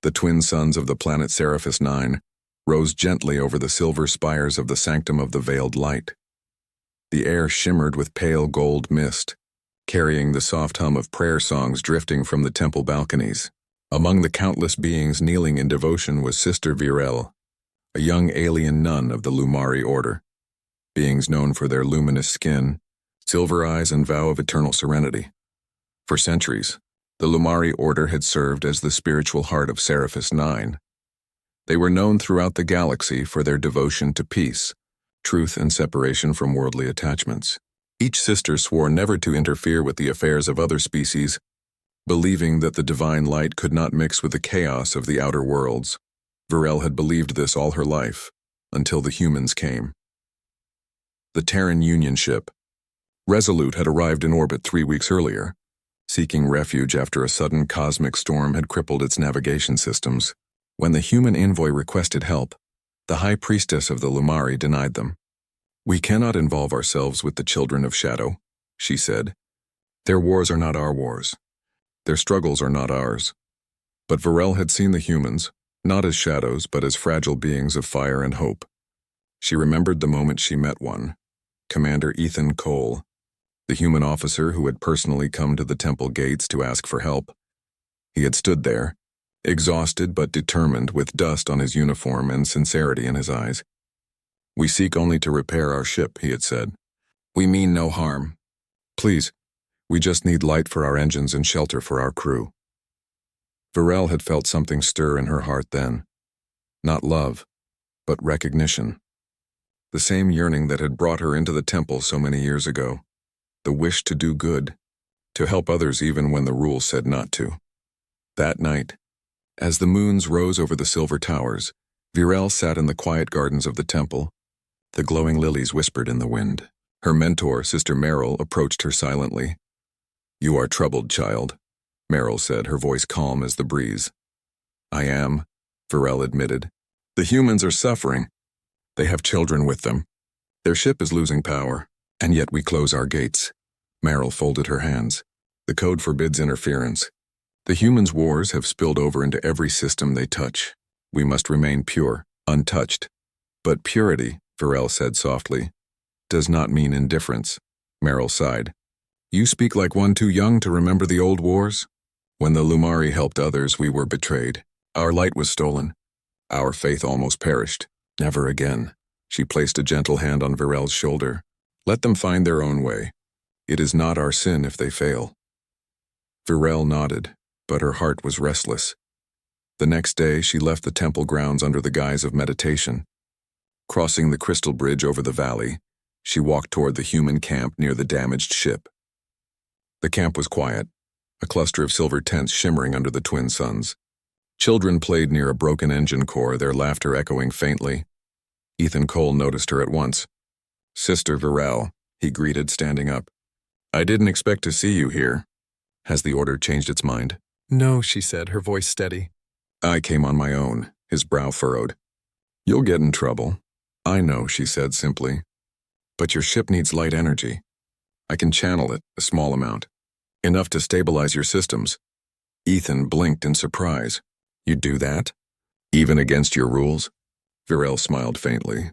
The twin suns of the planet Seraphis 9 rose gently over the silver spires of the sanctum of the veiled light. The air shimmered with pale gold mist, carrying the soft hum of prayer songs drifting from the temple balconies. Among the countless beings kneeling in devotion was Sister Virel, a young alien nun of the Lumari order, beings known for their luminous skin, silver eyes, and vow of eternal serenity. For centuries, the Lumari order had served as the spiritual heart of Seraphis 9. They were known throughout the galaxy for their devotion to peace, truth, and separation from worldly attachments. Each sister swore never to interfere with the affairs of other species, believing that the divine light could not mix with the chaos of the outer worlds. Virel had believed this all her life, until the humans came. The Terran Union ship, Resolute, had arrived in orbit 3 weeks earlier, seeking refuge after a sudden cosmic storm had crippled its navigation systems. When the human envoy requested help, the High Priestess of the Lumari denied them. "We cannot involve ourselves with the children of Shadow," she said. "Their wars are not our wars. Their struggles are not ours." But Virel had seen the humans, not as shadows, but as fragile beings of fire and hope. She remembered the moment she met one, Commander Ethan Cole, the human officer who had personally come to the temple gates to ask for help. He had stood there, exhausted but determined, with dust on his uniform and sincerity in his eyes. "We seek only to repair our ship," he had said. "We mean no harm. Please, we just need light for our engines and shelter for our crew." Virel had felt something stir in her heart then. Not love, but recognition. The same yearning that had brought her into the temple so many years ago. The wish to do good, to help others even when the rules said not to. That night, as the moons rose over the silver towers, Virel sat in the quiet gardens of the temple. The glowing lilies whispered in the wind. Her mentor, Sister Merrill, approached her silently. "You are troubled, child," Merrill said, her voice calm as the breeze. "I am," Virel admitted. "The humans are suffering. They have children with them. Their ship is losing power, and yet we close our gates." Merrill folded her hands. "The code forbids interference. The humans' wars have spilled over into every system they touch. We must remain pure, untouched." "But purity," Virel said softly, "does not mean indifference." Merrill sighed. "You speak like one too young to remember the old wars. When the Lumari helped others, we were betrayed. Our light was stolen. Our faith almost perished. Never again." She placed a gentle hand on Virel's shoulder. "Let them find their own way. It is not our sin if they fail." Virel nodded, but her heart was restless. The next day, she left the temple grounds under the guise of meditation. Crossing the crystal bridge over the valley, she walked toward the human camp near the damaged ship. The camp was quiet, a cluster of silver tents shimmering under the twin suns. Children played near a broken engine core, their laughter echoing faintly. Ethan Cole noticed her at once. "Sister Virel," he greeted, standing up. "I didn't expect to see you here. Has the order changed its mind?" "No," she said, her voice steady. "I came on my own," his brow furrowed. "You'll get in trouble." "I know," she said simply. "But your ship needs light energy. I can channel it, a small amount. Enough to stabilize your systems." Ethan blinked in surprise. "You'd do that? Even against your rules?" Virel smiled faintly.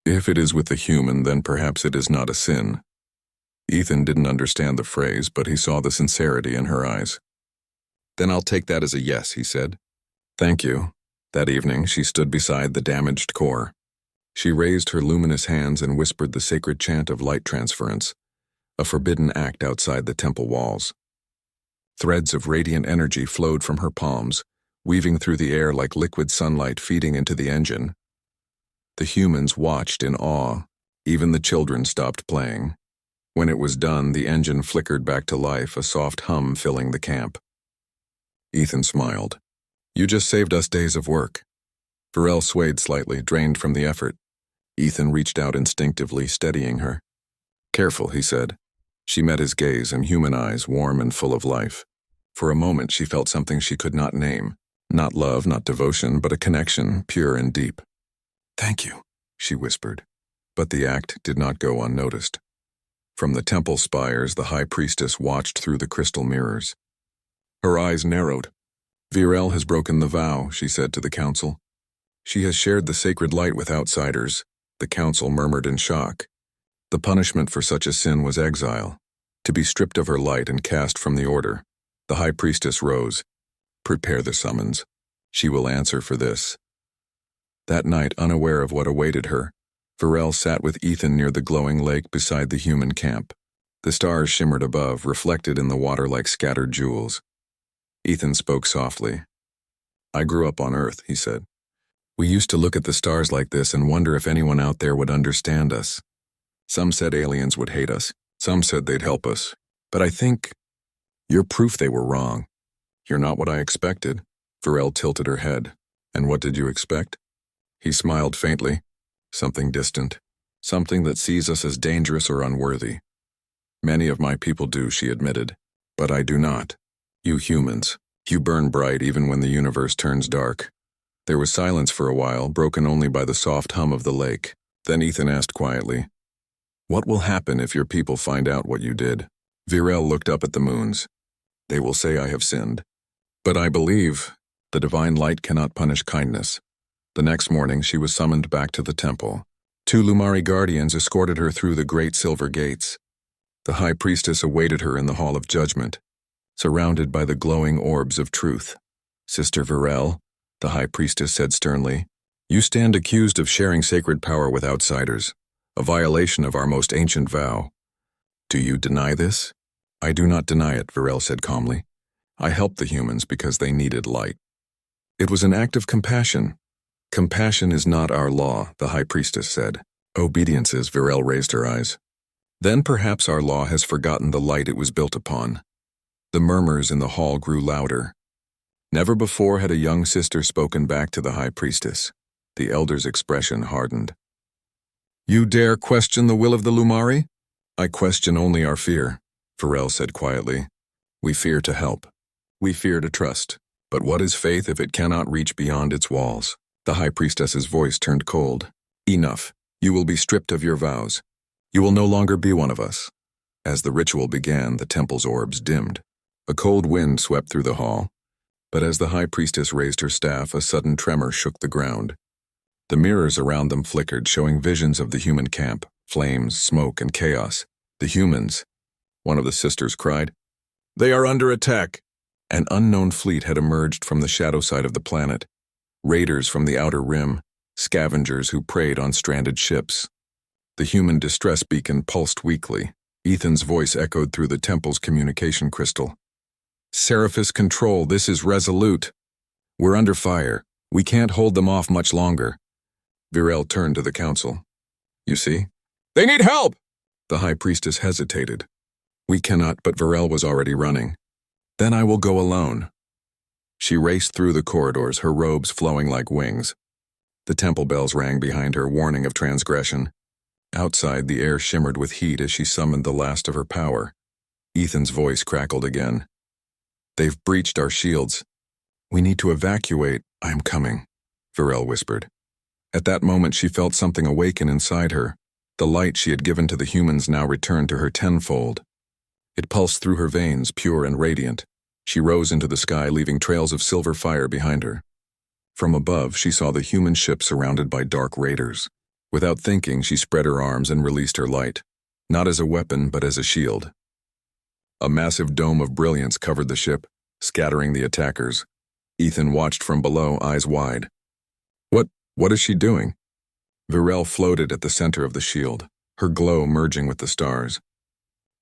"If it is with the human, then perhaps it is not a sin." Ethan didn't understand the phrase, but he saw the sincerity in her eyes. "Then I'll take that as a yes," he said. "Thank you." That evening, she stood beside the damaged core. She raised her luminous hands and whispered the sacred chant of light transference, a forbidden act outside the temple walls. Threads of radiant energy flowed from her palms, weaving through the air like liquid sunlight feeding into the engine. The humans watched in awe. Even the children stopped playing. When it was done, the engine flickered back to life, a soft hum filling the camp. Ethan smiled. "You just saved us days of work." Virel swayed slightly, drained from the effort. Ethan reached out instinctively, steadying her. "Careful," he said. She met his gaze, in human eyes, warm and full of life. For a moment, she felt something she could not name. Not love, not devotion, but a connection, pure and deep. "Thank you," she whispered. But the act did not go unnoticed. From the temple spires, the High Priestess watched through the crystal mirrors. Her eyes narrowed. Virel has broken the vow, she said to the council. She has shared the sacred light with outsiders, the council murmured in shock. The punishment for such a sin was exile, to be stripped of her light and cast from the order. The high priestess rose. Prepare the summons. She will answer for this. That night, unaware of what awaited her, Virel sat with Ethan near the glowing lake beside the human camp. The stars shimmered above, reflected in the water like scattered jewels. Ethan spoke softly. I grew up on Earth, he said. We used to look at the stars like this and wonder if anyone out there would understand us. Some said aliens would hate us. Some said they'd help us. But I think you're proof they were wrong. You're not what I expected. Virel tilted her head. And what did you expect? He smiled faintly. Something distant. Something that sees us as dangerous or unworthy. Many of my people do, she admitted. But I do not. You humans. You burn bright even when the universe turns dark. There was silence for a while, broken only by the soft hum of the lake. Then Ethan asked quietly, what will happen if your people find out what you did? Virel looked up at the moons. They will say I have sinned. But I believe the divine light cannot punish kindness. The next morning she was summoned back to the temple. 2 Lumari guardians escorted her through the great silver gates. The high priestess awaited her in the hall of judgment, surrounded by the glowing orbs of truth. Sister Virel, the high priestess said sternly, you stand accused of sharing sacred power with outsiders, a violation of our most ancient vow. Do you deny this? I do not deny it, Virel said calmly. I helped the humans because they needed light. It was an act of compassion. Compassion is not our law, the high priestess said. Obedience is, Virel raised her eyes. Then perhaps our law has forgotten the light it was built upon. The murmurs in the hall grew louder. Never before had a young sister spoken back to the high priestess. The elder's expression hardened. You dare question the will of the Lumari? I question only our fear, Virel said quietly. We fear to help. We fear to trust. But what is faith if it cannot reach beyond its walls? The high priestess's voice turned cold. Enough. You will be stripped of your vows. You will no longer be one of us. As the ritual began, the temple's orbs dimmed. A cold wind swept through the hall. But as the high priestess raised her staff, a sudden tremor shook the ground. The mirrors around them flickered, showing visions of the human camp, flames, smoke, and chaos. The humans, one of the sisters cried. They are under attack. An unknown fleet had emerged from the shadow side of the planet. Raiders from the outer rim, scavengers who preyed on stranded ships. The human distress beacon pulsed weakly. Ethan's voice echoed through the temple's communication crystal. Seraphis Control, this is Resolute. We're under fire. We can't hold them off much longer. Virel turned to the council. You see? They need help! The high priestess hesitated. We cannot, but Virel was already running. Then I will go alone. She raced through the corridors, her robes flowing like wings. The temple bells rang behind her, warning of transgression. Outside, the air shimmered with heat as she summoned the last of her power. Ethan's voice crackled again. They've breached our shields. We need to evacuate. I am coming, Virel whispered. At that moment, she felt something awaken inside her. The light she had given to the humans now returned to her tenfold. It pulsed through her veins, pure and radiant. She rose into the sky, leaving trails of silver fire behind her. From above, she saw the human ship surrounded by dark raiders. Without thinking, she spread her arms and released her light, not as a weapon, but as a shield. A massive dome of brilliance covered the ship, scattering the attackers. Ethan watched from below, eyes wide. What is she doing? Virel floated at the center of the shield, her glow merging with the stars.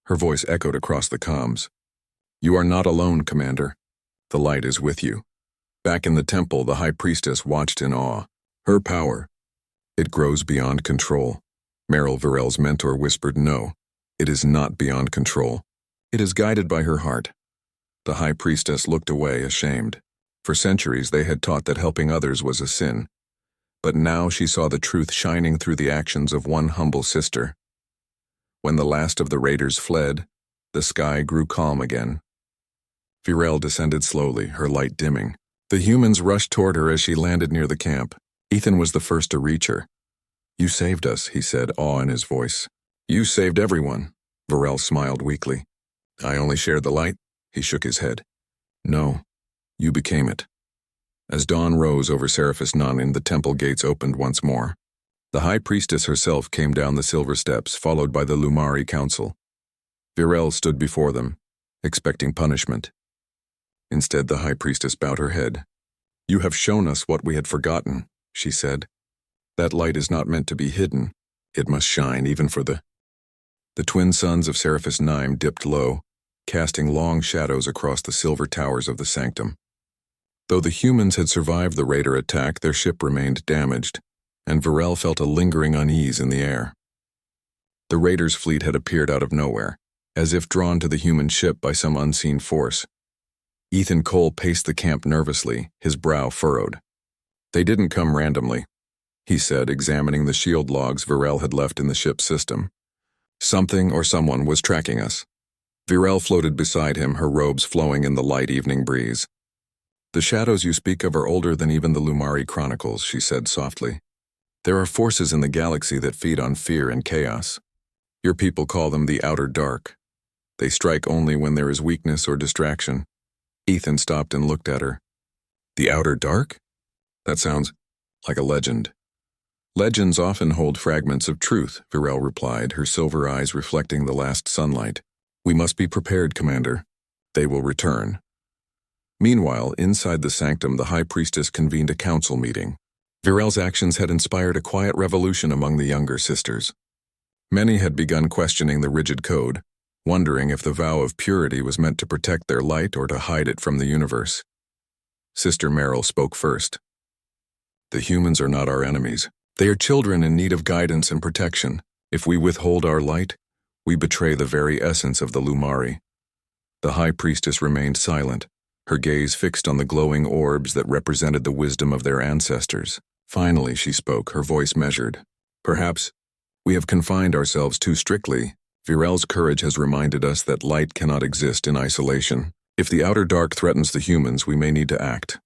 Her voice echoed across the comms. You are not alone, Commander. The light is with you. Back in the temple, the high priestess watched in awe. Her power. It grows beyond control. Meryl, Virel's mentor, whispered, no, it is not beyond control. It is guided by her heart. The high priestess looked away, ashamed. For centuries, they had taught that helping others was a sin. But now she saw the truth shining through the actions of one humble sister. When the last of the raiders fled, the sky grew calm again. Virel descended slowly, her light dimming. The humans rushed toward her as she landed near the camp. Ethan was the first to reach her. You saved us, he said, awe in his voice. You saved everyone. Virel smiled weakly. I only shared the light. He shook his head. No, You became it. As dawn rose over Seraphis Nine, the temple gates opened once more. The High Priestess herself came down the silver steps, followed by the Lumari Council. Virel stood before them, expecting punishment. Instead, the High Priestess bowed her head. "You have shown us what we had forgotten," she said. "That light is not meant to be hidden. It must shine even for the—" The twin sons of Seraphis Nine dipped low, casting long shadows across the silver towers of the sanctum. Though the humans had survived the raider attack, their ship remained damaged, and Virel felt a lingering unease in the air. The raiders' fleet had appeared out of nowhere, as if drawn to the human ship by some unseen force. Ethan Cole paced the camp nervously, his brow furrowed. "They didn't come randomly," he said, examining the shield logs Virel had left in the ship's system. "Something or someone was tracking us." Virel floated beside him, her robes flowing in the light evening breeze. "The shadows you speak of are older than even the Lumari chronicles," she said softly. "There are forces in the galaxy that feed on fear and chaos. Your people call them the Outer Dark. They strike only when there is weakness or distraction." Ethan stopped and looked at her. "The Outer Dark? That sounds like a legend." "Legends often hold fragments of truth," Virel replied, her silver eyes reflecting the last sunlight. "We must be prepared, Commander. They will return." Meanwhile, inside the sanctum, the High Priestess convened a council meeting. Virel's actions had inspired a quiet revolution among the younger sisters. Many had begun questioning the rigid code, wondering if the vow of purity was meant to protect their light or to hide it from the universe. Sister Merrill spoke first. "The humans are not our enemies. They are children in need of guidance and protection. If we withhold our light, we betray the very essence of the Lumari." The High Priestess remained silent, her gaze fixed on the glowing orbs that represented the wisdom of their ancestors. Finally, she spoke, her voice measured. "Perhaps we have confined ourselves too strictly. Virel's courage has reminded us that light cannot exist in isolation. If the Outer Dark threatens the humans, we may need to act."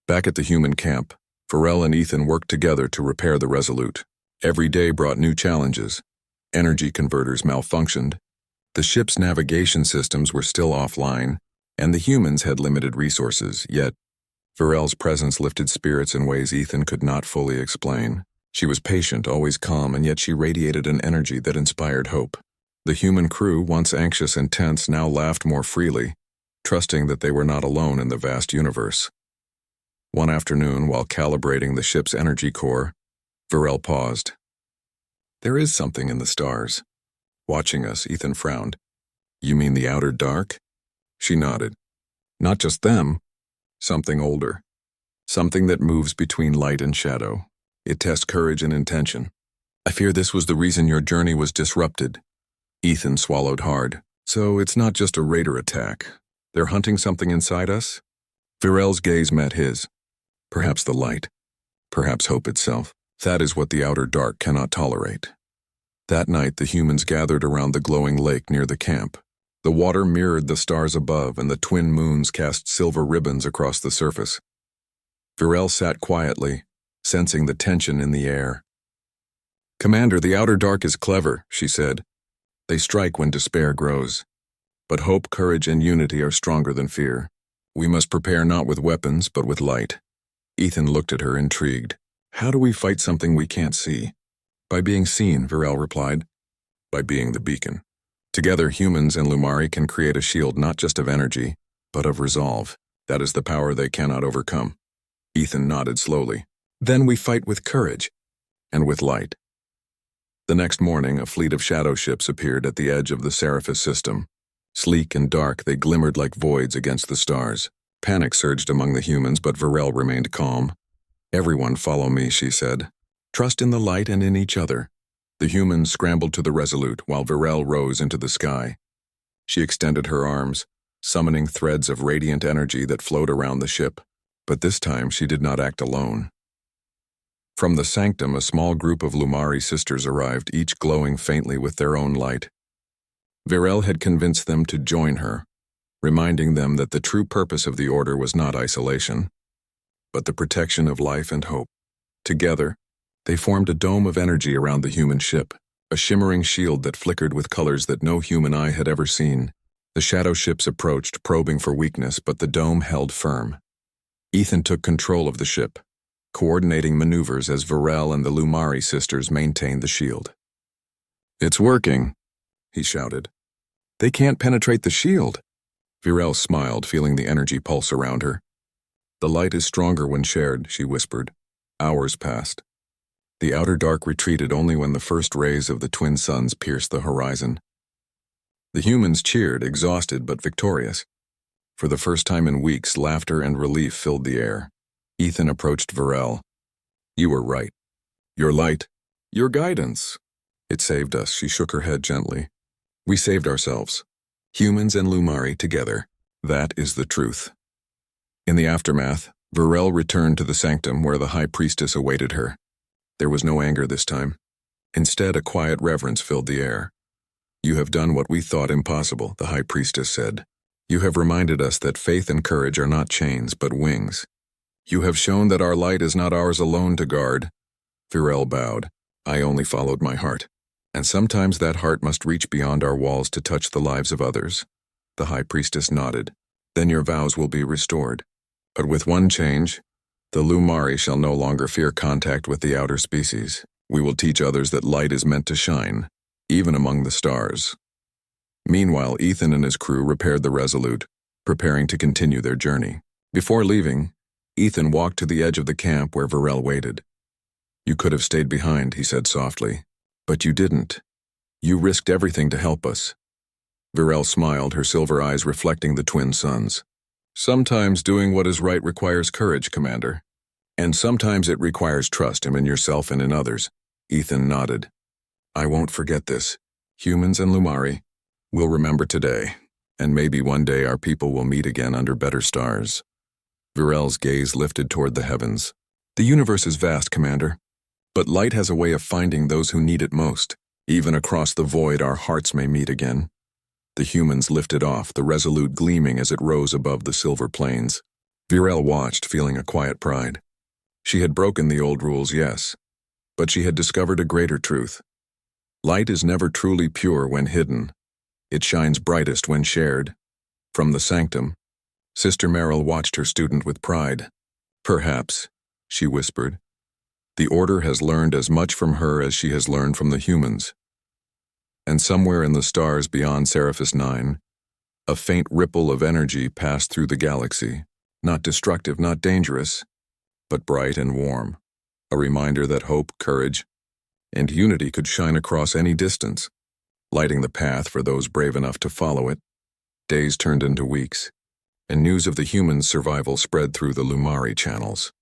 Back at the human camp, Virel and Ethan worked together to repair the Resolute. Every day brought new challenges. Energy converters malfunctioned, the ship's navigation systems were still offline, and the humans had limited resources, yet Virel's presence lifted spirits in ways Ethan could not fully explain. She was patient, always calm, and yet she radiated an energy that inspired hope. The human crew, once anxious and tense, now laughed more freely, trusting that they were not alone in the vast universe. One afternoon, while calibrating the ship's energy core, Virel paused. "There is something in the stars." Watching us, Ethan frowned. "You mean the Outer Dark?" She nodded. "Not just them. Something older. Something that moves between light and shadow. It tests courage and intention. I fear this was the reason your journey was disrupted." Ethan swallowed hard. "So it's not just a raider attack. They're hunting something inside us?" Virel's gaze met his. "Perhaps the light. Perhaps hope itself. That is what the Outer Dark cannot tolerate." That night, the humans gathered around the glowing lake near the camp. The water mirrored the stars above, and the twin moons cast silver ribbons across the surface. Virel sat quietly, sensing the tension in the air. "Commander, the Outer Dark is clever," she said. "They strike when despair grows. But hope, courage, and unity are stronger than fear. We must prepare not with weapons, but with light." Ethan looked at her, intrigued. "How do we fight something we can't see?" "By being seen," Virel replied. "By being the beacon. Together, humans and Lumari can create a shield not just of energy, but of resolve. That is the power they cannot overcome." Ethan nodded slowly. "Then we fight with courage and with light." The next morning, a fleet of shadow ships appeared at the edge of the Seraphis system. Sleek and dark, they glimmered like voids against the stars. Panic surged among the humans, but Virel remained calm. "Everyone follow me," she said. "Trust in the light and in each other." The humans scrambled to the Resolute, while Virel rose into the sky. She extended her arms, summoning threads of radiant energy that flowed around the ship. But this time she did not act alone. From the sanctum, a small group of Lumari sisters arrived, each glowing faintly with their own light. Virel had convinced them to join her, reminding them that the true purpose of the order was not isolation, but the protection of life and hope. Together, they formed a dome of energy around the human ship, a shimmering shield that flickered with colors that no human eye had ever seen. The shadow ships approached, probing for weakness, but the dome held firm. Ethan took control of the ship, coordinating maneuvers as Varel and the Lumari sisters maintained the shield. "It's working," he shouted. "They can't penetrate the shield." Varel smiled, feeling the energy pulse around her. "The light is stronger when shared," she whispered. Hours passed. The outer dark retreated only when the first rays of the twin suns pierced the horizon. The humans cheered, exhausted but victorious. For the first time in weeks, laughter and relief filled the air. Ethan approached Varel. "You were right. Your light, your guidance. It saved us." She shook her head gently. "We saved ourselves. Humans and Lumari together. That is the truth." In the aftermath, Varel returned to the sanctum where the high priestess awaited her. There was no anger this time. Instead, a quiet reverence filled the air. "You have done what we thought impossible," the high priestess said. "You have reminded us that faith and courage are not chains, but wings. You have shown that our light is not ours alone to guard." Varel bowed. "I only followed my heart. And sometimes that heart must reach beyond our walls to touch the lives of others." The high priestess nodded. "Then your vows will be restored. But with one change, the Lumari shall no longer fear contact with the outer species. We will teach others that light is meant to shine, even among the stars." Meanwhile, Ethan and his crew repaired the Resolute, preparing to continue their journey. Before leaving, Ethan walked to the edge of the camp where Varel waited. "You could have stayed behind," he said softly. "But you didn't. You risked everything to help us." Varel smiled, her silver eyes reflecting the twin suns. "Sometimes doing what is right requires courage, Commander. And sometimes it requires trust in yourself and in others." Ethan nodded. "I won't forget this. Humans and Lumari will remember today, and maybe one day our people will meet again under better stars." Varel's gaze lifted toward the heavens. "The universe is vast, Commander. But light has a way of finding those who need it most. Even across the void, our hearts may meet again." The humans lifted off, the Resolute gleaming as it rose above the silver plains. Varel watched, feeling a quiet pride. She had broken the old rules, yes, but she had discovered a greater truth. Light is never truly pure when hidden. It shines brightest when shared. From the sanctum, Sister Merrill watched her student with pride. "Perhaps," she whispered, "the Order has learned as much from her as she has learned from the humans." And somewhere in the stars beyond Seraphis 9, a faint ripple of energy passed through the galaxy, not destructive, not dangerous, but bright and warm, a reminder that hope, courage, and unity could shine across any distance, lighting the path for those brave enough to follow it. Days turned into weeks, and news of the humans' survival spread through the Lumari channels.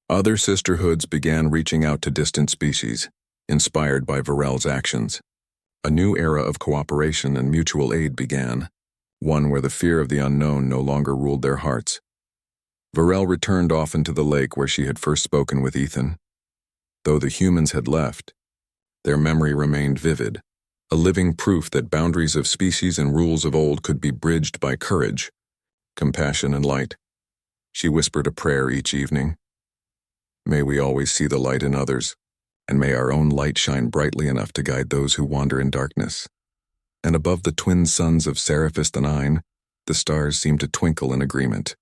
Other sisterhoods began reaching out to distant species, inspired by Varel's actions. A new era of cooperation and mutual aid began, one where the fear of the unknown no longer ruled their hearts. Varel returned often to the lake where she had first spoken with Ethan. Though the humans had left, their memory remained vivid, a living proof that boundaries of species and rules of old could be bridged by courage, compassion, and light. She whispered a prayer each evening. "May we always see the light in others, and may our own light shine brightly enough to guide those who wander in darkness." And above the twin suns of Seraphis 9, the stars seemed to twinkle in agreement.